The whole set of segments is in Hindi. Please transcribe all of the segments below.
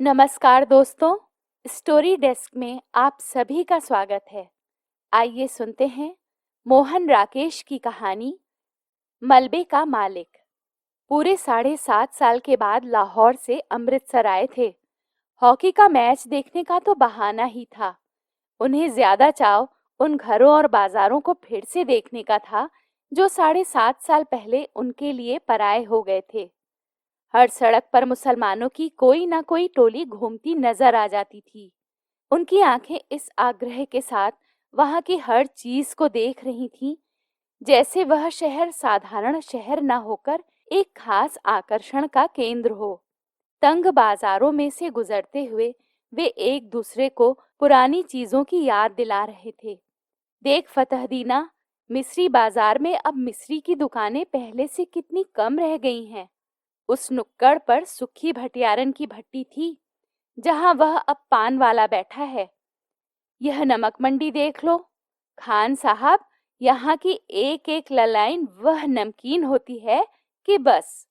नमस्कार दोस्तों, स्टोरी डेस्क में आप सभी का स्वागत है। आइए सुनते हैं मोहन राकेश की कहानी मलबे का मालिक। पूरे 7.5 साल के बाद लाहौर से अमृतसर आए थे। हॉकी का मैच देखने का तो बहाना ही था। उन्हें ज्यादा चाव उन घरों और बाजारों को फिर से देखने का था जो 7.5 साल पहले उनके लिए पराये हो गए थे। हर सड़क पर मुसलमानों की कोई ना कोई टोली घूमती नजर आ जाती थी। उनकी आंखें इस आग्रह के साथ वहां की हर चीज को देख रही थीं, जैसे वह शहर साधारण शहर न होकर एक खास आकर्षण का केंद्र हो। तंग बाजारों में से गुजरते हुए वे एक दूसरे को पुरानी चीजों की याद दिला रहे थे। देख फतहदीना, मिस्री बाजार में अब मिस्री की दुकानें पहले से कितनी कम रह गई हैं। उस नुक्कड़ पर सुखी भटियारन की भट्टी थी, जहां वह अब पान वाला बैठा है। यह नमक मंडी देख लो खान साहब, यहाँ की एक एक ललाइन वह नमकीन होती है कि बस।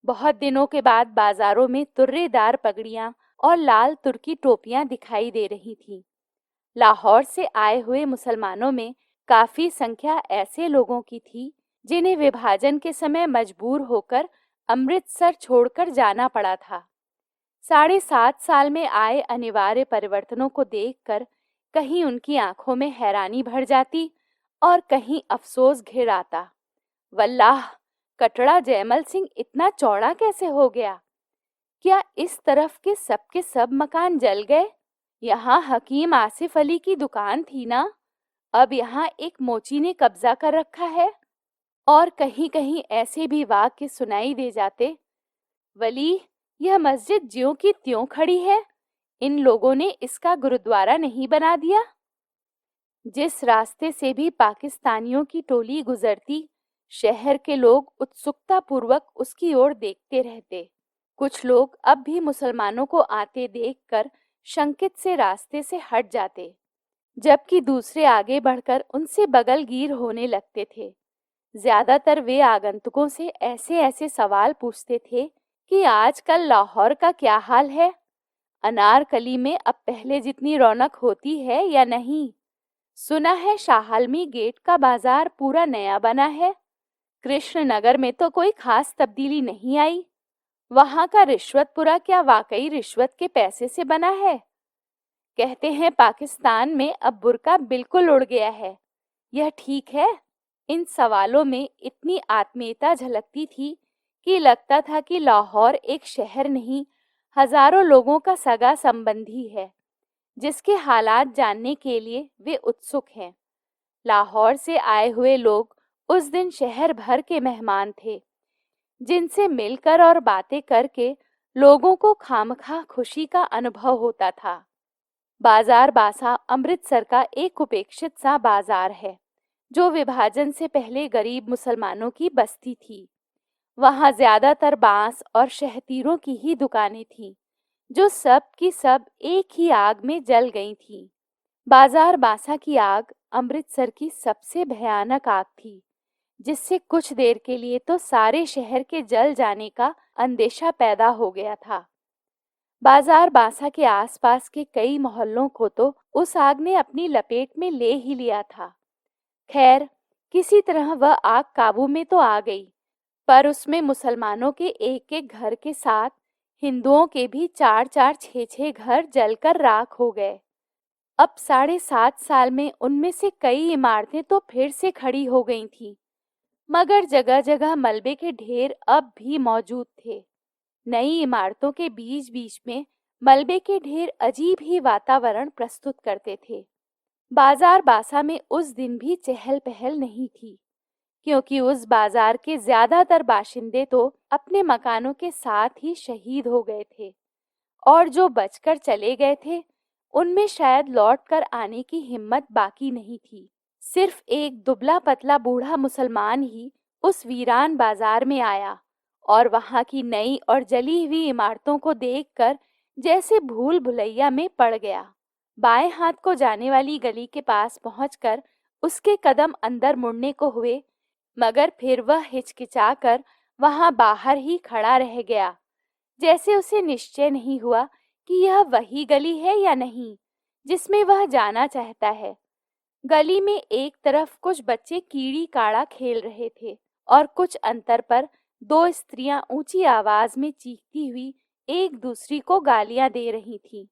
बहुत दिनों के बाद बाजारों में तुर्रेदार पगड़ियां और लाल तुर्की टोपियां दिखाई दे रही थीं। लाहौर से आए हुए मुसलमानों में काफी संख्या ऐसे लोगों की थी जिन्हें विभाजन के समय मजबूर होकर अमृतसर छोड़कर जाना पड़ा था। 7.5 साल में आए अनिवार्य परिवर्तनों को देखकर कहीं उनकी आंखों में हैरानी भर जाती और कहीं अफसोस घिर आता। वल्लाह, कटड़ा जयमल सिंह इतना चौड़ा कैसे हो गया? क्या इस तरफ के सब मकान जल गए? यहाँ हकीम आसिफ अली की दुकान थी ना, अब यहाँ एक मोची ने कब्जा कर रखा है। और कहीं कहीं ऐसे भी वाक्य सुनाई दे जाते, वली, यह मस्जिद ज्यों की त्यों खड़ी है, इन लोगों ने इसका गुरुद्वारा नहीं बना दिया। जिस रास्ते से भी पाकिस्तानियों की टोली गुजरती, शहर के लोग उत्सुकता पूर्वक उसकी ओर देखते रहते। कुछ लोग अब भी मुसलमानों को आते देखकर शंकित से रास्ते से हट जाते, जबकि दूसरे आगे बढ़कर उनसे बगलगीर होने लगते थे। ज्यादातर वे आगंतुकों से ऐसे ऐसे सवाल पूछते थे कि आजकल लाहौर का क्या हाल है, अनारकली में अब पहले जितनी रौनक होती है या नहीं। सुना है शाहआलमी गेट का बाजार पूरा नया बना है। कृष्णनगर में तो कोई खास तब्दीली नहीं आई। वहां का रिश्वतपुरा क्या वाकई रिश्वत के पैसे से बना है? कहते हैं पाकिस्तान में अब बुर्का बिल्कुल उड़ गया है। यह ठीक है? इन सवालों में इतनी आत्मीयता झलकती थी कि लगता था कि लाहौर एक शहर नहीं, हजारों लोगों का सगा संबंधी है, जिसके हालात जानने के लिए वे उत्सुक हैं। लाहौर से आए हुए लोग उस दिन शहर भर के मेहमान थे, जिनसे मिलकर और बातें करके लोगों को खामखा खुशी का अनुभव होता था। बाजार बासा अमृतसर का एक उपेक्षित सा बाजार है, जो विभाजन से पहले गरीब मुसलमानों की बस्ती थी। वहां ज्यादातर बांस और शहतीरों की ही दुकानें थीं, जो सब की सब एक ही आग में जल गई थीं। बाजार बासा की आग अमृतसर की सबसे भयानक आग थी, जिससे कुछ देर के लिए तो सारे शहर के जल जाने का अंदेशा पैदा हो गया था। बाजार बासा के आसपास के कई मोहल्लों को तो उस आग ने अपनी लपेट में ले ही लिया था। खैर, किसी तरह वह आग काबू में तो आ गई, पर उसमें मुसलमानों के एक एक घर के साथ हिंदुओं के भी 4-4 6-6 घर जलकर राख हो गए। अब 7.5 साल में उनमें से कई इमारतें तो फिर से खड़ी हो गई थीं, मगर जगह जगह मलबे के ढेर अब भी मौजूद थे। नई इमारतों के बीच बीच में मलबे के ढेर अजीब ही वातावरण प्रस्तुत करते थे। बाजार बासा में उस दिन भी चहल पहल नहीं थी, क्योंकि उस बाजार के ज्यादातर बाशिंदे तो अपने मकानों के साथ ही शहीद हो गए थे, और जो बचकर चले गए थे उनमें शायद लौट कर आने की हिम्मत बाकी नहीं थी। सिर्फ एक दुबला पतला बूढ़ा मुसलमान ही उस वीरान बाजार में आया और वहां की नई और जली हुई इमारतों को देखकर जैसे भूल भुलैया में पड़ गया। बाएं हाथ को जाने वाली गली के पास पहुंचकर उसके कदम अंदर मुड़ने को हुए, मगर फिर वह हिचकिचाकर वहां बाहर ही खड़ा रह गया, जैसे उसे निश्चय नहीं हुआ कि यह वही गली है या नहीं जिसमें वह जाना चाहता है। गली में एक तरफ कुछ बच्चे कीड़ी काड़ा खेल रहे थे और कुछ अंतर पर दो स्त्रियां ऊंची आवाज में चीखती हुई एक दूसरी को गालियां दे रही थीं।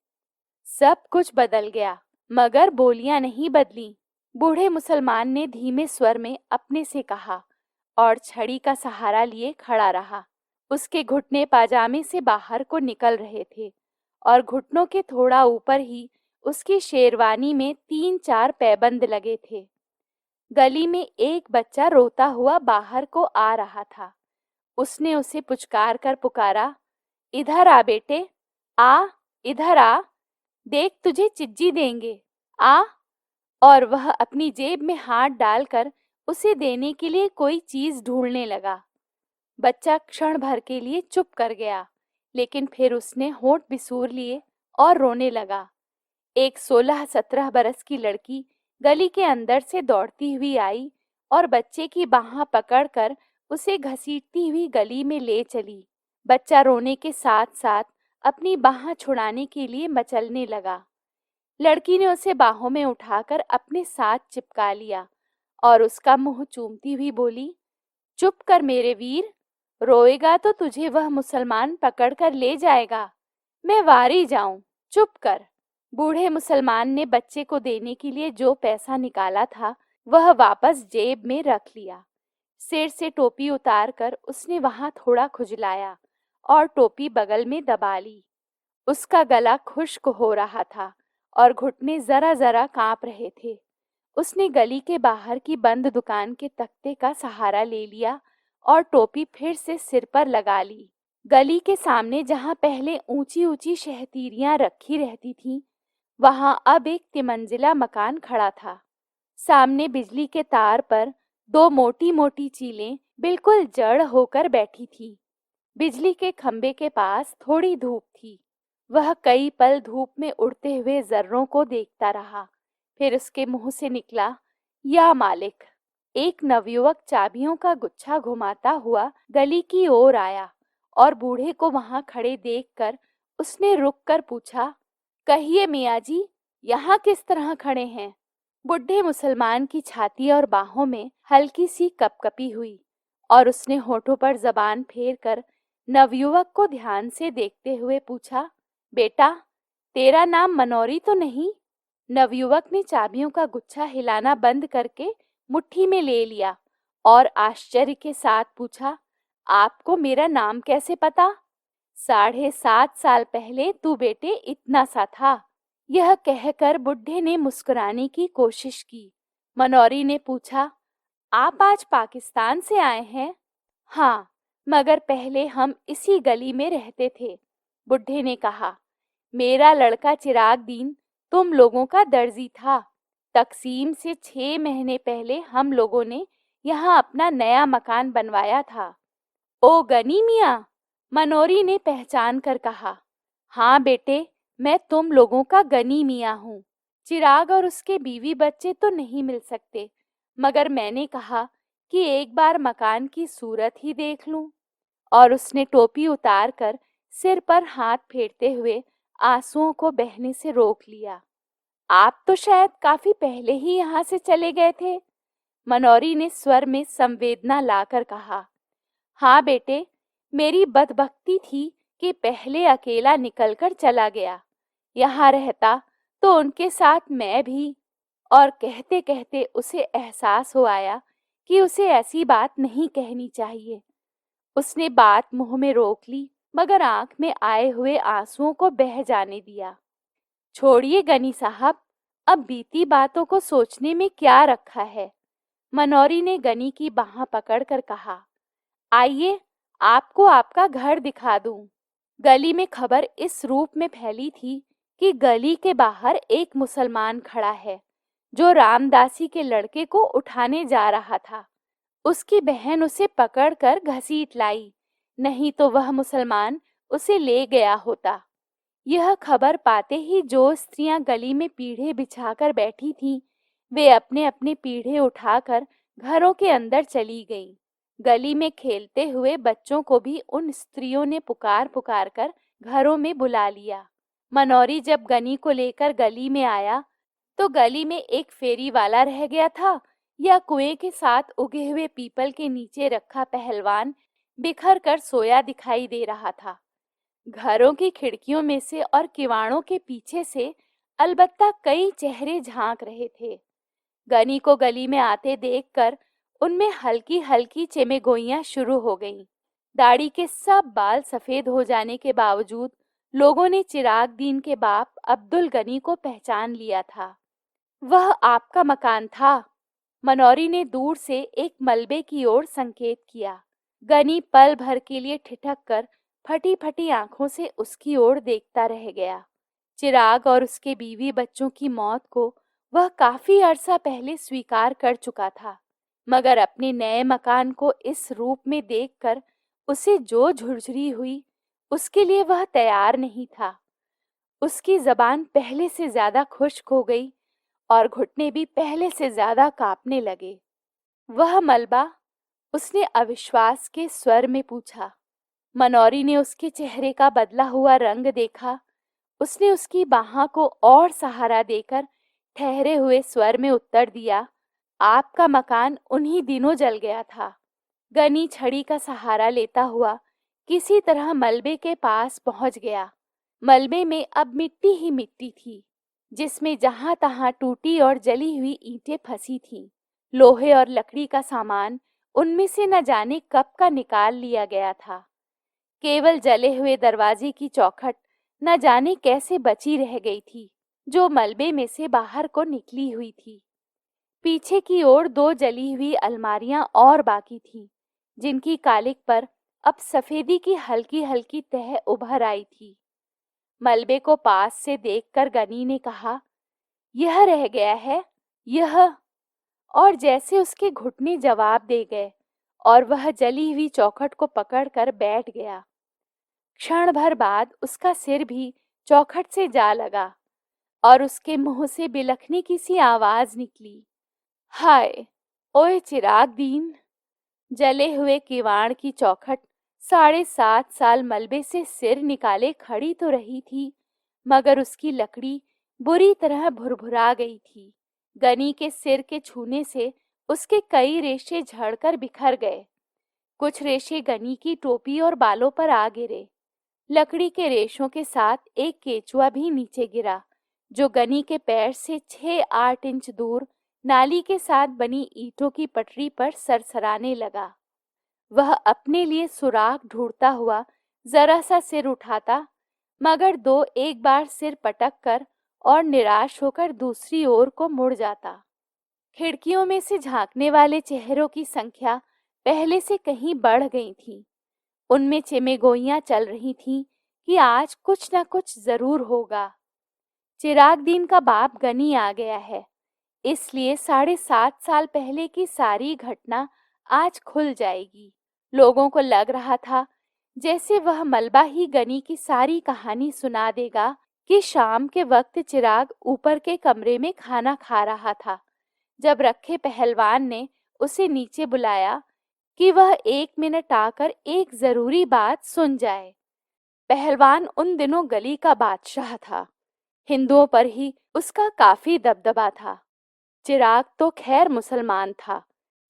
सब कुछ बदल गया, मगर बोलियां नहीं बदली। बूढ़े मुसलमान ने धीमे स्वर में अपने से कहा और छड़ी का सहारा लिए खड़ा रहा। उसके घुटने पाजामे से बाहर को निकल रहे थे और घुटनों के थोड़ा ऊपर ही उसकी शेरवानी में 3-4 पैबंद लगे थे। गली में एक बच्चा रोता हुआ बाहर को आ रहा था। उसने उसे पुचकार कर पुकारा, इधर आ बेटे, आ, इधर आ, देख तुझे चिज्जी देंगे, आ। और वह अपनी जेब में हाथ डालकर उसे देने के लिए कोई चीज ढूंढने लगा। बच्चा क्षण भर के लिए चुप कर गया, लेकिन फिर उसने होंठ बिसूर लिए और रोने लगा। एक 16-17 बरस की लड़की गली के अंदर से दौड़ती हुई आई और बच्चे की बाह पकड़कर उसे घसीटती हुई गली में ले चली। बच्चा रोने के साथ साथ अपनी बाह छुड़ाने के लिए मचलने लगा। लड़की ने उसे बाहों में उठाकर अपने साथ चिपका लिया और उसका मुंह चूमती हुई बोली, चुप कर मेरे वीर, रोएगा तो तुझे वह मुसलमान पकड़कर ले जाएगा। मैं वारी जाऊं, चुप कर। बूढ़े मुसलमान ने बच्चे को देने के लिए जो पैसा निकाला था वह वापस जेब में रख लिया। सिर से टोपी उतारकर उसने वहां थोड़ा खुजलाया और टोपी बगल में दबा ली। उसका गला खुश्क हो रहा था और घुटने जरा जरा कांप रहे थे। उसने गली के बाहर की बंद दुकान के तख्ते का सहारा ले लिया और टोपी फिर से सिर पर लगा ली। गली के सामने जहां पहले ऊंची ऊंची शहतीरियां रखी रहती थीं, वहां अब एक तिमंजिला मकान खड़ा था। सामने बिजली के तार पर दो मोटी मोटी चीलें बिल्कुल जड़ होकर बैठी थी। बिजली के खंबे के पास थोड़ी धूप थी। वह कई पल धूप में उड़ते हुए जर्रों को देखता रहा। फिर उसके मुंह से निकला, या मालिक। एक नवयुवक चाबियों का गुच्छा घुमाता हुआ गली की ओर आया और बूढ़े को वहां खड़े देखकर उसने रुक कर पूछा, कहिए मियाँ जी, यहाँ किस तरह खड़े हैं? बुढ़े मुसलमान की छाती और बाहों में हल्की सी कपकपी हुई और उसने होठों पर जबान फेर कर नवयुवक को ध्यान से देखते हुए पूछा, बेटा, तेरा नाम मनोरी तो नहीं? नवयुवक ने चाबियों का गुच्छा हिलाना बंद करके मुट्ठी में ले लिया और आश्चर्य के साथ पूछा, आपको मेरा नाम कैसे पता? 7.5 साल पहले तू बेटे इतना सा था। यह कहकर बुढ़े ने मुस्कुराने की कोशिश की। मनोरी ने पूछा, आप आज पाकिस्तान से आए हैं? हाँ, मगर पहले हम इसी गली में रहते थे। बुढ़े ने कहा, मेरा लड़का चिरागदीन तुम लोगों का दर्जी था। तकसीम से 6 महीने पहले हम लोगों ने यहाँ अपना नया मकान बनवाया था। ओ गनी मियाँ, मनोरी ने पहचान कर कहा, हाँ बेटे, मैं तुम लोगों का गनी मियाँ हूँ। चिराग और उसके बीवी बच्चे तो नहीं मिल सकते, मगर मैंने कहा कि एक बार मकान की सूरत ही देख लूं। और उसने टोपी उतार कर सिर पर हाथ फेरते हुए आंसुओं को बहने से रोक लिया। आप तो शायद काफी पहले ही यहाँ से चले गए थे। मनोरी ने स्वर में संवेदना लाकर कहा, हाँ बेटे, मेरी बदबख्ती थी कि पहले अकेला निकलकर चला गया। यहाँ रहता तो उनके साथ मैं भी। और कहते कहते उसे एहसास हो आया कि उसे ऐसी बात नहीं कहनी चाहिए। उसने बात मुंह में रोक ली, मगर आंख में आए हुए आंसुओं को बह जाने दिया। छोड़िए गनी साहब, अब बीती बातों को सोचने में क्या रखा है? मनोरी ने गनी की बाह पकड़कर कहा, आइए, आपको आपका घर दिखा दूं। गली में खबर इस रूप में फैली थी कि गली के बाहर एक मुसलमान खड़ा है जो रामदासी के लड़के को उठाने जा रहा था। उसकी बहन उसे पकड़कर घसीट लाई, नहीं तो वह मुसलमान उसे ले गया होता। यह खबर पाते ही जो स्त्रियां गली में पीढ़े बिछाकर बैठी थीं, वे अपने अपने पीढ़े उठाकर घरों के अंदर चली गईं। गली में खेलते हुए बच्चों को भी उन स्त्रियों ने पुकार पुकार कर घरों में बुला लिया। मनौरी जब गनी को लेकर गली में आया तो गली में एक फेरी वाला रह गया था या कुएं के साथ उगे हुए पीपल के नीचे रखा पहलवान बिखर कर सोया दिखाई दे रहा था। घरों की खिड़कियों में से और किवाड़ों के पीछे से अलबत्ता कई चेहरे झांक रहे थे। गनी को गली में आते देखकर उनमें हल्की हल्की चेमेगोइयां शुरू हो गईं। दाढ़ी के सब बाल सफेद हो जाने के बावजूद लोगों ने चिराग दीन के बाप अब्दुल गनी को पहचान लिया था। वह आपका मकान था। मनौरी ने दूर से एक मलबे की ओर संकेत किया। गनी पल भर के लिए ठिठक कर फटी फटी आंखों से उसकी ओर देखता रह गया। चिराग और उसके बीवी बच्चों की मौत को वह काफी अरसा पहले स्वीकार कर चुका था, मगर अपने नए मकान को इस रूप में देखकर उसे जो झुरझुरी हुई उसके लिए वह तैयार नहीं था। उसकी जबान पहले से ज्यादा खुश्क हो गई और घुटने भी पहले से ज्यादा कांपने लगे। वह मलबा? उसने अविश्वास के स्वर में पूछा। मनौरी ने उसके चेहरे का बदला हुआ रंग देखा। उसने उसकी बाहों को और सहारा देकर ठहरे हुए स्वर में उत्तर दिया, आपका मकान उन्हीं दिनों जल गया था। गनी छड़ी का सहारा लेता हुआ किसी तरह मलबे के पास पहुंच गया। मलबे में अब मिट्टी ही मिट्टी थी, जिसमें जहां तहां टूटी और जली हुई ईंटें फंसी थीं। लोहे और लकड़ी का सामान उनमें से न जाने कब का निकाल लिया गया था। केवल जले हुए दरवाजे की चौखट न जाने कैसे बची रह गई थी, जो मलबे में से बाहर को निकली हुई थी। पीछे की ओर 2 जली हुई अलमारियां और बाकी थीं, जिनकी कालिक पर अब सफेदी की हल्की हल्की तह उभर आई थी। मलबे को पास से देखकर गनी ने कहा, यह रह गया है, यह। और जैसे उसके घुटने जवाब दे गए और वह जली हुई चौखट को पकड़कर बैठ गया। क्षण भर बाद उसका सिर भी चौखट से जा लगा और उसके मुंह से बिलखने की सी आवाज निकली, हाय ओए चिराग दीन। जले हुए किवाड़ की चौखट 7.5 साल मलबे से सिर निकाले खड़ी तो रही थी, मगर उसकी लकड़ी बुरी तरह भुरभुरा गई थी। गनी के सिर के छूने से उसके कई रेशे झड़कर बिखर गए। कुछ रेशे गनी की टोपी और बालों पर आ गिरे। लकड़ी के रेशों के साथ एक केचुआ भी नीचे गिरा, जो गनी के पैर से 6-8 इंच दूर नाली के साथ बनी ईंटों की पटरी पर सरसराने लगा। वह अपने लिए सुराग ढूंढता हुआ जरा सा सिर उठाता, मगर 2-1 बार सिर पटक कर और निराश होकर दूसरी ओर को मुड़ जाता। खिड़कियों में से झांकने वाले चेहरों की संख्या पहले से कहीं बढ़ गई थी। उनमें चेमेगोइयां चल रही थीं कि आज कुछ न कुछ जरूर होगा। चिराग दीन का बाप गनी आ गया है, इसलिए 7.5 साल पहले की सारी घटना आज खुल जाएगी। लोगों को लग रहा था जैसे वह मलबा ही गनी की सारी कहानी सुना देगा कि शाम के वक्त चिराग ऊपर के कमरे में खाना खा रहा था, जब रखे पहलवान ने उसे नीचे बुलाया कि वह 1 मिनट आकर एक जरूरी बात सुन जाए। पहलवान उन दिनों गली का बादशाह था। हिंदुओं पर ही उसका काफी दबदबा था। चिराग तो खैर मुसलमान था।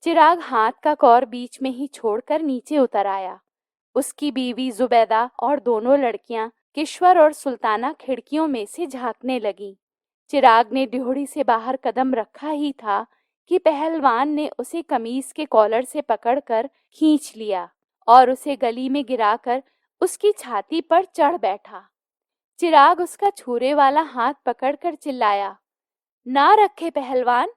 चिराग हाथ का कौर बीच में ही छोड़कर नीचे उतर आया। उसकी बीवी जुबैदा और दोनों लड़कियां किश्वर और सुल्ताना खिड़कियों में से झांकने लगीं। चिराग ने ड्योढ़ी से बाहर कदम रखा ही था कि पहलवान ने उसे कमीज के कॉलर से पकड़कर खींच लिया और उसे गली में गिराकर उसकी छाती पर चढ़ बैठा। चिराग उसका छुरे वाला हाथ पकड़कर चिल्लाया, ना रखे पहलवान,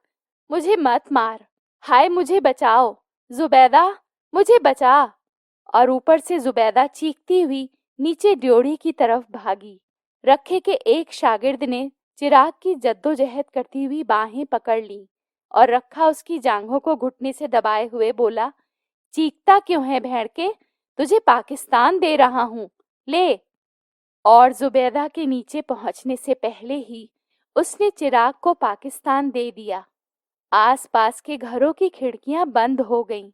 मुझे मत मार, हाय मुझे बचाओ, जुबैदा मुझे बचा। और ऊपर से जुबैदा चीखती हुई नीचे ड्योढ़ी की तरफ भागी। रखे के एक शागिर्द ने चिराग की जद्दोजहद करती हुई बाहें पकड़ ली और रखा उसकी जांघों को घुटने से दबाए हुए बोला, चीखता क्यों है भेड़ के, तुझे पाकिस्तान दे रहा हूँ, ले। और जुबैदा के नीचे पहुंचने से पहले ही उसने चिराग को पाकिस्तान दे दिया। आसपास के घरों की खिड़कियां बंद हो गईं।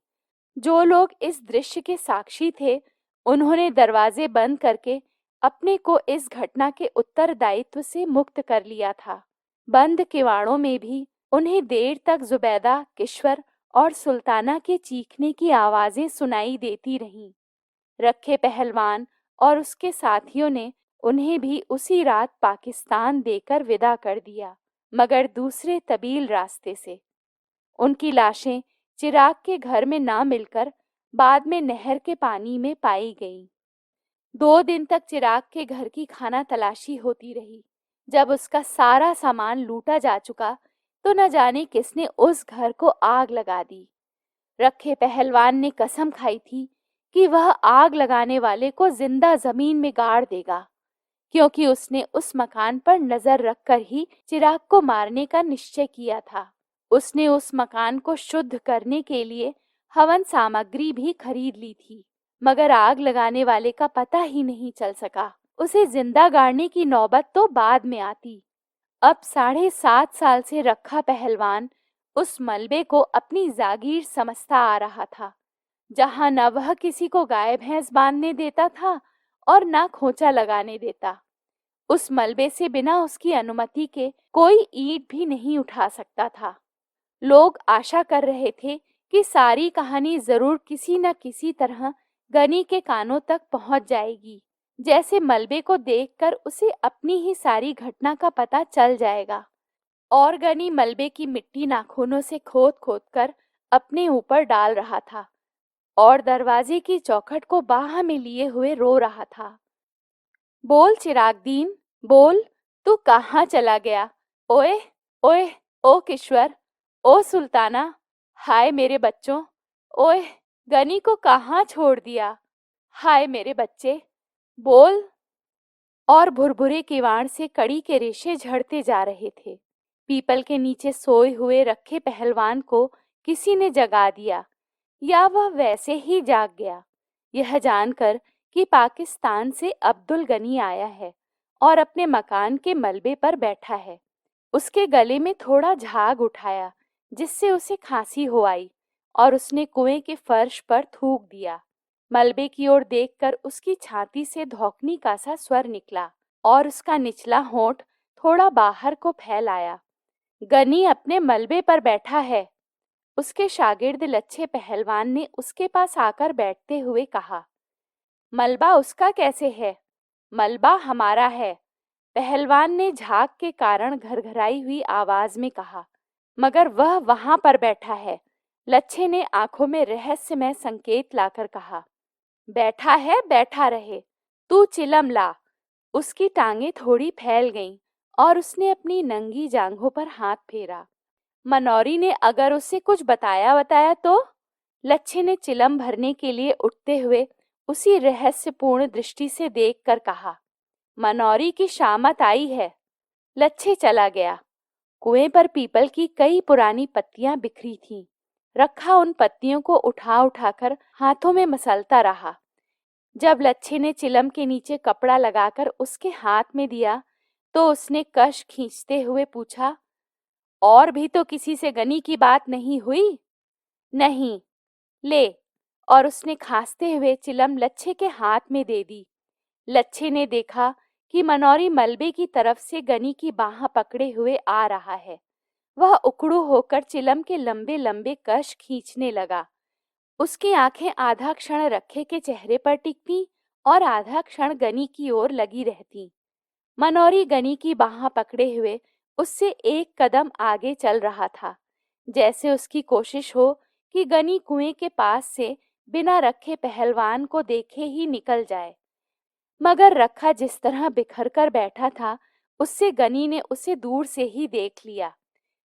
जो लोग इस दृश्य के साक्षी थे, उन्होंने दरवाजे बंद करके अपने को इस घटना के उत्तरदायित्व से मुक्त कर लिया था। बंद किवाड़ों में भी उन्हें देर तक जुबैदा, किश्वर और सुल्ताना के चीखने की आवाजें सुनाई देती रहीं। रखे पहलवान और उसके साथियों ने उन्हें भी उसी रात पाकिस्तान देकर विदा कर दिया, मगर दूसरे तबील रास्ते से। उनकी लाशें चिराग के घर में ना मिलकर बाद में नहर के पानी में पाई गईं। 2 दिन तक चिराग के घर की खाना तलाशी होती रही। जब उसका सारा सामान लूटा जा चुका तो न जाने किसने उस घर को आग लगा दी। रखे पहलवान ने कसम खाई थी कि वह आग लगाने वाले को जिंदा जमीन में गाड़ देगा, क्योंकि उसने उस मकान पर नजर रखकर ही चिराग को मारने का निश्चय किया था। उसने उस मकान को शुद्ध करने के लिए हवन सामग्री भी खरीद ली थी, मगर आग लगाने वाले का पता ही नहीं चल सका। उसे जिंदा गाड़ने की नौबत तो बाद में आती। अब 7.5 साल से रखा पहलवान उस मलबे को अपनी जागीर समझता आ रहा था, जहां न वह किसी को गाय भैंस बांधने देता था और न खोंचा लगाने देता। उस मलबे से बिना उसकी अनुमति के कोई ईंट भी नहीं उठा सकता था। लोग आशा कर रहे थे कि सारी कहानी जरूर किसी न किसी तरह गनी के कानों तक पहुंच जाएगी। जैसे मलबे को देखकर उसे अपनी ही सारी घटना का पता चल जाएगा। और गनी मलबे की मिट्टी नाखूनों से खोद खोद कर अपने ऊपर डाल रहा था और दरवाजे की चौखट को बाह में लिए हुए रो रहा था। बोल चिरागदीन, बोल, तू कहाँ चला गया? ओए, ओए, ओ किश्वर, ओ सुल्ताना, हाय मेरे बच्चों, ओए, गनी को कहाँ छोड़ दिया? हाय मेरे बच्चे, बोल। और भुरभुरे किवाड़ से कड़ी के रेशे झड़ते जा रहे थे। पीपल के नीचे सोए हुए रखे पहलवान को किसी ने जगा दिया, या वह वैसे ही जाग गया, यह जानकर कि पाकिस्तान से अब्दुल गनी आया है और अपने मकान के मलबे पर बैठा है। उसके गले में थोड़ा झाग उठाया, जिससे उसे खांसी हो आई, और उसने कुएं के फर्श पर थूक दिया। मलबे की ओर देखकर उसकी छाती से धौकनी का सा स्वर निकला और उसका निचला होंठ थोड़ा बाहर को फैल आया। गनी अपने मलबे पर बैठा है। उसके शागिर्द लच्छे पहलवान ने उसके पास आकर बैठते हुए कहा। मलबा उसका कैसे है? मलबा हमारा है, पहलवान ने झाग के कारण घरघराई हुई आवाज में कहा। मगर वह वहां पर बैठा है, लच्छे ने आंखों में रहस्यमय संकेत लाकर कहा। बैठा है, बैठा रहे, तू चिलम ला। उसकी टांगें थोड़ी फैल गईं और उसने अपनी नंगी जांघों पर हाथ फेरा। मनौरी ने अगर उसे कुछ बताया तो? लच्छे ने चिलम भरने के लिए उठते हुए उसी रहस्यपूर्ण दृष्टि से देखकर कहा। मनौरी की शामत आई है। लच्छे चला गया। कुएं पर पीपल की कई पुरानी पत्तियां बिखरी थीं। रखा उन पत्तियों को उठा उठाकर हाथों में मसलता रहा। जब लच्छे ने चिलम के नीचे कपड़ा लगाकर उसके हाथ में दिया तो उसने कश खींचते हुए पूछा, और भी तो किसी से गनी की बात नहीं हुई? नहीं। ले। और उसने खांसते हुए चिलम लच्छे के हाथ में दे दी। लच्छे ने देखा कि मनौरी मलबे की तरफ से गनी की बाह पकड़े हुए आ रहा है। वह उकड़ू होकर चिलम के लंबे लंबे कश खींचने लगा। उसकी आंखें आधा क्षण रखे के चेहरे पर टिकती और आधा क्षण गनी की ओर लगी रहती। मनौरी गनी की बाह पकड़े हुए उससे एक कदम आगे चल रहा था, जैसे उसकी कोशिश हो कि गनी कुएं के पास से बिना रखे पहलवान को देखे ही निकल जाए। मगर रखा जिस तरह बिखर कर बैठा था, उससे गनी ने उसे दूर से ही देख लिया।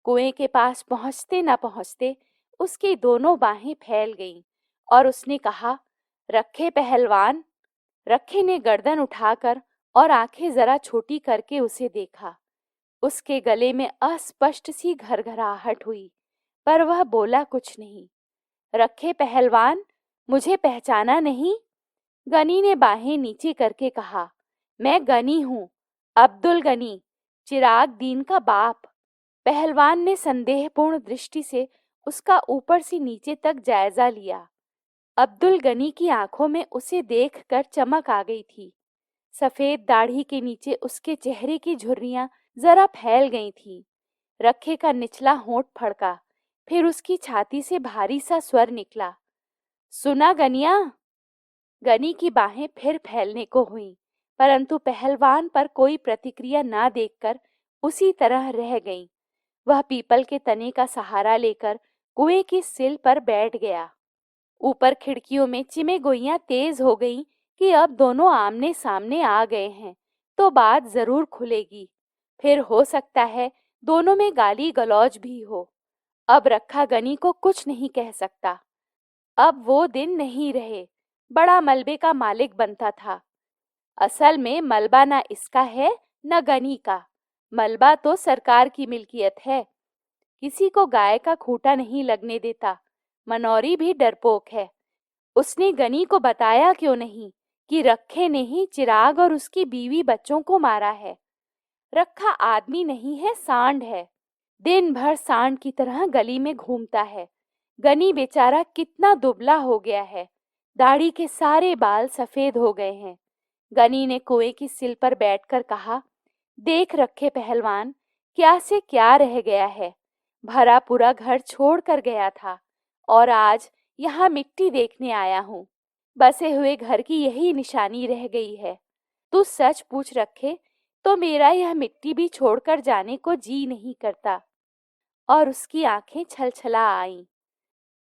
कुएं के पास पहुंचते न पहुंचते उसकी दोनों बाहें फैल गईं और उसने कहा, रखे पहलवान। रखे ने गर्दन उठाकर और आंखें जरा छोटी करके उसे देखा। उसके गले में अस्पष्ट सी घरघराहट हुई, पर वह बोला कुछ नहीं। रखे पहलवान, मुझे पहचाना नहीं? गनी ने बाहें नीचे करके कहा। मैं गनी हूँ, अब्दुल गनी, चिराग दीन का बाप। पहलवान ने संदेहपूर्ण दृष्टि से उसका ऊपर से नीचे तक जायजा लिया। अब्दुल गनी की आंखों में उसे देखकर चमक आ गई थी। सफेद दाढ़ी के नीचे उसके चेहरे की झुर्रियां जरा फैल गई थीं। रखे का निचला होंठ फड़का, फिर उसकी छाती से भारी सा स्वर निकला, सुना गनिया। गनी की बाहें फिर फैलने को हुईं, परंतु पहलवान पर कोई प्रतिक्रिया ना देखकर उसी तरह रह गईं। वह पीपल के तने का सहारा लेकर कुएं की सिल पर बैठ गया। ऊपर खिड़कियों में चिमेगोइयां तेज हो गईं कि अब दोनों आमने सामने आ गए हैं तो बात जरूर खुलेगी। फिर हो सकता है दोनों में गाली गलौज भी हो। अब रखा गनी को कुछ नहीं कह सकता। अब वो दिन नहीं रहे। बड़ा मलबे का मालिक बनता था। असल में मलबा ना इसका है न गनी का। मलबा तो सरकार की मिल्कियत है। किसी को गाय का खूंटा नहीं लगने देता। मनौरी भी डरपोक है। उसने गनी को बताया क्यों नहीं कि रखे ने ही चिराग और उसकी बीवी बच्चों को मारा है। रखा आदमी नहीं है, सांड है। दिन भर सांड की तरह गली में घूमता है। गनी बेचारा कितना दुबला हो गया है। दाढ़ी के सारे बाल सफेद हो गए हैं। गनी ने कुएं की सिल पर बैठकर कहा, देख रखे पहलवान, क्या से क्या रह गया है। भरा पूरा घर छोड़ कर गया था और आज यहाँ मिट्टी देखने आया हूँ। बसे हुए घर की यही निशानी रह गई है। तू सच पूछ रखे तो मेरा यह मिट्टी भी छोड़कर जाने को जी नहीं करता। और उसकी आंखें छलछला आईं।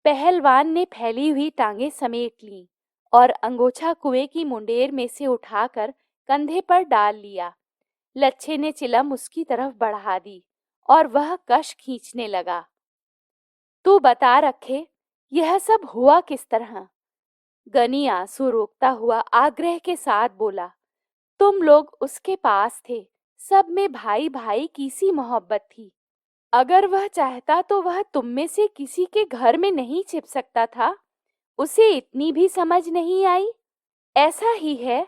पहलवान ने फैली हुई टांगें समेट लीं और अंगोछा कुएं की मुंडेर में से उठाकर कंधे पर डाल लिया। लच्छे ने चिलम उसकी तरफ बढ़ा दी और वह कश खींचने लगा। तू बता रखे, यह सब हुआ किस तरह? गनी आंसू रोकता हुआ आग्रह के साथ बोला, तुम लोग उसके पास थे। सब में भाई भाई की सी मोहब्बत थी। अगर वह चाहता तो वह तुम में से किसी के घर में नहीं छिप सकता था। उसे इतनी भी समझ नहीं आई? ऐसा ही है।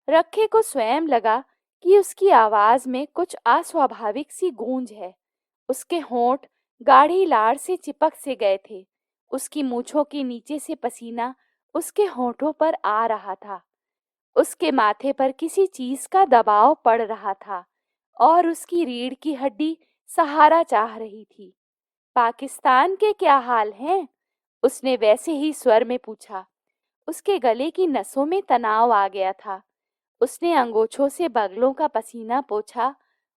रखे को स्वयं लगा कि उसकी आवाज में कुछ अस्वाभाविक सी गूंज है। उसके होंठ गाढ़ी लाड़ से चिपक से गए थे। उसकी मूंछों के नीचे से पसीना उसके होंठों पर आ रहा था। उसके माथे पर किसी चीज का दबाव पड़ रहा था और उसकी रीढ़ की हड्डी सहारा चाह रही थी। पाकिस्तान के क्या हाल हैं? उसने वैसे ही स्वर में पूछा। उसके गले की नसों में तनाव आ गया था। उसने अंगोछों से बगलों का पसीना पोंछा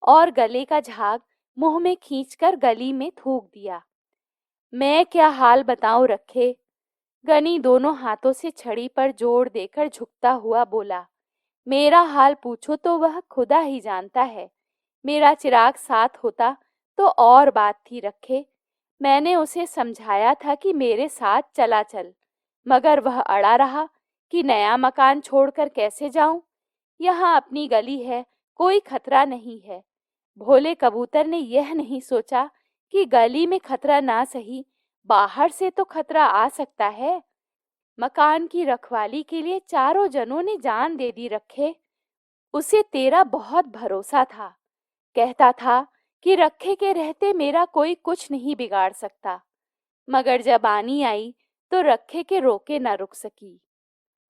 और गले का झाग मुंह में खींचकर गली में थूक दिया। मैं क्या हाल बताऊं रखे? गनी दोनों हाथों से छड़ी पर जोर देकर झुकता हुआ बोला, मेरा हाल पूछो तो वह खुदा ही जानता है। मेरा चिराग साथ होता तो और बात थी रखे। मैंने उसे समझाया था कि मेरे साथ चला चल, मगर वह अड़ा रहा कि नया मकान छोड़कर कैसे जाऊं। यहाँ अपनी गली है, कोई खतरा नहीं है। भोले कबूतर ने यह नहीं सोचा कि गली में खतरा ना सही, बाहर से तो खतरा आ सकता है। मकान की रखवाली के लिए चारों जनों ने जान दे दी रखे। उसे तेरा बहुत भरोसा था। कहता था कि रखे के रहते मेरा कोई कुछ नहीं बिगाड़ सकता। मगर जब आनी आई तो रखे के रोके न रुक सकी।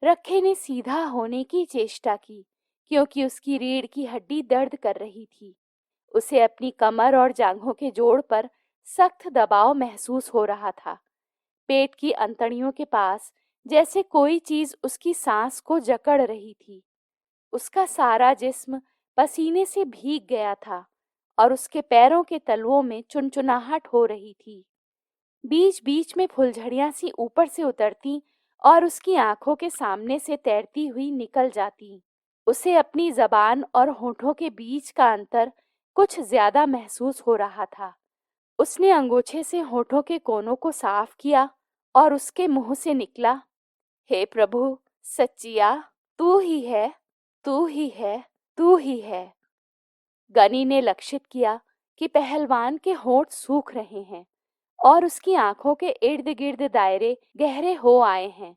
रखे ने सीधा होने की चेष्टा की क्योंकि उसकी रीढ़ की हड्डी दर्द कर रही थी। उसे अपनी कमर और जांघों के जोड़ पर सख्त दबाव महसूस हो रहा था। पेट की अंतड़ियों के पास जैसे कोई चीज उसकी सांस को जकड़ रही थी। उसका सारा जिस्म पसीने से भीग गया था और उसके पैरों के तलवों में चुनचुनाहट हो रही थी। बीच बीच में फुलझड़ियां सी ऊपर से उतरती और उसकी आंखों के सामने से तैरती हुई निकल जाती। उसे अपनी जबान और होठों के बीच का अंतर कुछ ज्यादा महसूस हो रहा था। उसने अंगूछे से होठों के कोनों को साफ किया और उसके मुंह से निकला, हे प्रभु, सच्चिया, तू ही है, तू ही है, तू ही है। गनी ने लक्षित किया कि पहलवान के होंठ सूख रहे हैं और उसकी आंखों के इर्द गिर्द दायरे गहरे हो आए हैं।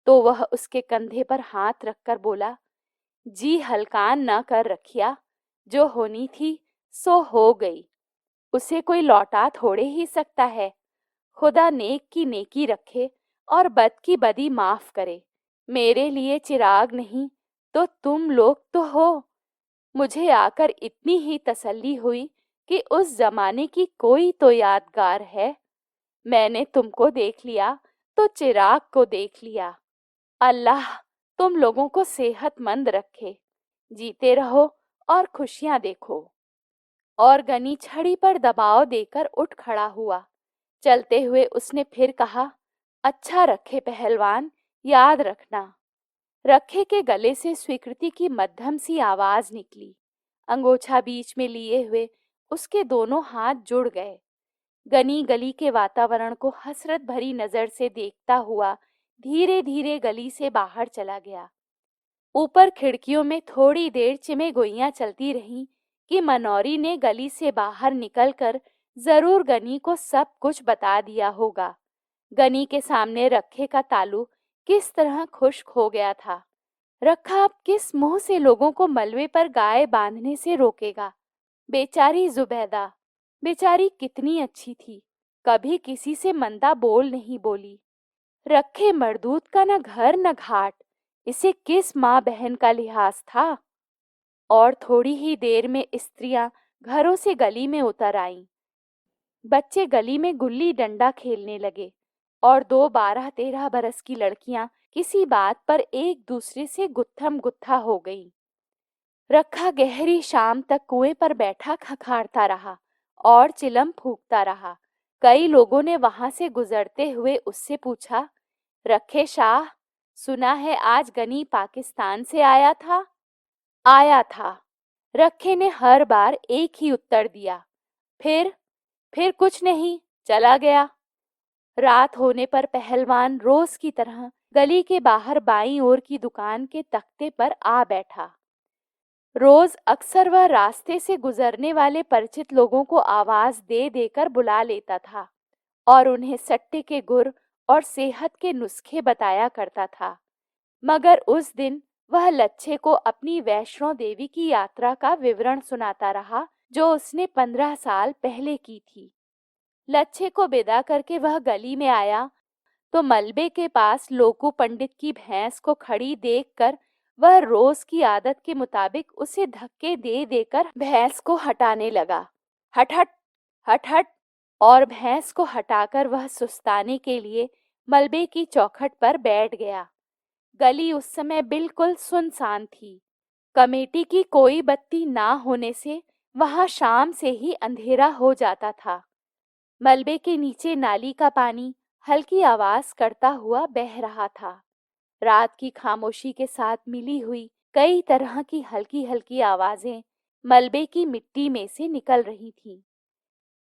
तो वह उसके कंधे पर हाथ रखकर बोला, जी हलकान न कर रखिया, जो होनी थी सो हो गई। उसे कोई लौटा थोड़े ही सकता है। खुदा नेक की नेकी रखे और बद की बदी माफ करे। मेरे लिए चिराग नहीं तो तुम लोग तो हो। मुझे आकर इतनी ही तसल्ली हुई कि उस जमाने की कोई तो यादगार है। मैंने तुमको देख लिया तो चिराग को देख लिया। अल्लाह तुम लोगों को सेहतमंद रखे, जीते रहो और खुशियां देखो। और गनी छड़ी पर दबाव देकर उठ खड़ा हुआ। चलते हुए उसने फिर कहा, अच्छा रखे पहलवान, याद रखना। रखे के गले से स्वीकृति की मध्यम सी आवाज निकली। अंगोछा बीच में लिए हुए उसके दोनों हाथ जुड़ गए। गनी गली के वातावरण को हसरत भरी नजर से देखता हुआ धीरे धीरे गली से बाहर चला गया। ऊपर खिड़कियों में थोड़ी देर चिमेगोइयां चलती रहीं कि मनौरी ने गली से बाहर निकलकर जरूर गनी को सब कुछ बता दिया होगा। गनी के सामने रखे का तालू किस तरह खुश्क हो गया था। रखा अब किस मुंह से लोगों को मलबे पर गाय बांधने से रोकेगा। बेचारी जुबैदा, बेचारी कितनी अच्छी थी, कभी किसी से मंदा बोल नहीं बोली। रखे मर्दूत का न घर न घाट, इसे किस माँ बहन का लिहाज था। और थोड़ी ही देर में स्त्रियां घरों से गली में उतर आईं। बच्चे गली में गुल्ली डंडा खेलने लगे और 12-13 बरस की लड़कियां किसी बात पर एक दूसरे से गुत्थम गुत्था हो गईं। रखा गहरी शाम तक कुएं पर बैठा खखाड़ता रहा और चिलम फूंकता रहा। कई लोगों ने वहां से गुजरते हुए उससे पूछा, रखे शाह, सुना है आज गनी पाकिस्तान से आया था? आया था। रखे ने हर बार एक ही उत्तर दिया। फिर कुछ नहीं, चला गया। रात होने पर पहलवान रोज की तरह गली के बाहर बाईं ओर की दुकान के तख्ते पर आ बैठा। रोज अक्सर वह रास्ते से गुजरने वाले परिचित लोगों को आवाज दे देकर बुला लेता था और उन्हें सट्टे के गुर और सेहत के नुस्खे बताया करता था। मगर उस दिन वह लच्छे को अपनी वैष्णो देवी की यात्रा का विवरण सुनाता रहा जो उसने 15 साल पहले की थी। लच्छे को विदा करके वह गली में आया तो मलबे के पास लोकू पंडित की भैंस को खड़ी देखकर वह रोज की आदत के मुताबिक उसे धक्के दे देकर भैंस को हटाने लगा। हट हट, हट हट। और भैंस को हटाकर वह सुस्ताने के लिए मलबे की चौखट पर बैठ गया। गली उस समय बिल्कुल सुनसान थी। कमेटी की कोई बत्ती ना होने से वहां शाम से ही अंधेरा हो जाता था। मलबे के नीचे नाली का पानी हल्की आवाज करता हुआ बह रहा था। रात की खामोशी के साथ मिली हुई कई तरह की हल्की हल्की आवाजें मलबे की मिट्टी में से निकल रही थीं।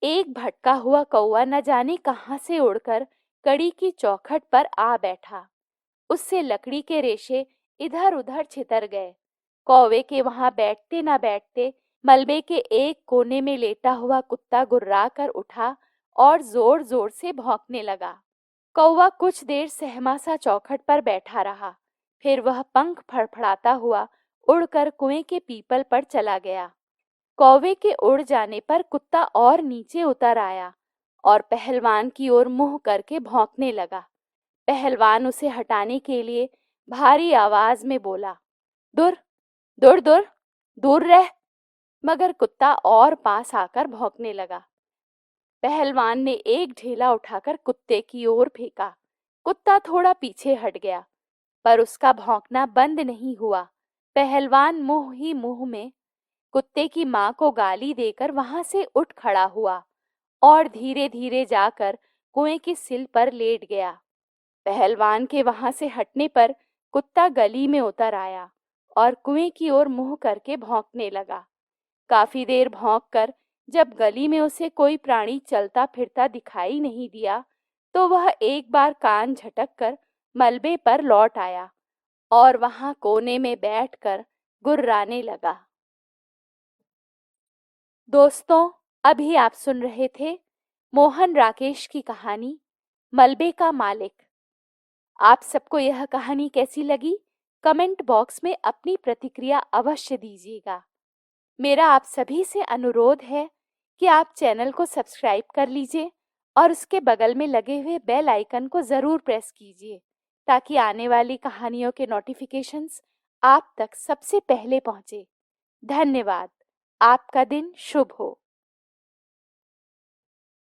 एक भटका हुआ कौवा न जाने कहां से उड़कर कड़ी की चौखट पर आ बैठा। उससे लकड़ी के रेशे इधर उधर छितर गए। कौवे के वहां बैठते न बैठते मलबे के एक कोने में लेटा हुआ कुत्ता गुर्रा कर उठा और जोर जोर से भौंकने लगा। कौवा कुछ देर सहमा सा चौखट पर बैठा रहा। फिर वह पंख फड़फड़ाता हुआ उड़कर कुएं के पीपल पर चला गया। कौवे के उड़ जाने पर कुत्ता और नीचे उतर आया और पहलवान की ओर मुंह करके भौंकने लगा। पहलवान उसे हटाने के लिए भारी आवाज में बोला, दूर दूर दूर दूर रह। मगर कुत्ता और पास आकर भौंकने लगा। पहलवान ने एक ढेला उठाकर कुत्ते की ओर फेंका। कुत्ता थोड़ा पीछे हट गया, पर उसका भौंकना बंद नहीं हुआ। पहलवान मुंह ही मुंह में कुत्ते की मां को गाली देकर वहां से उठ खड़ा हुआ और धीरे धीरे जाकर कुएं की सिल पर लेट गया। पहलवान के वहां से हटने पर कुत्ता गली में उतर आया और कुएं की ओर मुंह करके भौंकने लगा। काफी देर भौंक कर जब गली में उसे कोई प्राणी चलता फिरता दिखाई नहीं दिया तो वह एक बार कान झटक कर मलबे पर लौट आया और वहां कोने में बैठकर गुर्राने लगा। दोस्तों, अभी आप सुन रहे थे मोहन राकेश की कहानी मलबे का मालिक। आप सबको यह कहानी कैसी लगी? कमेंट बॉक्स में अपनी प्रतिक्रिया अवश्य दीजिएगा। मेरा आप सभी से अनुरोध है कि आप चैनल को सब्सक्राइब कर लीजिए और उसके बगल में लगे हुए बेल आइकन को ज़रूर प्रेस कीजिए ताकि आने वाली कहानियों के नोटिफिकेशंस आप तक सबसे पहले पहुंचे। धन्यवाद। आपका दिन शुभ हो।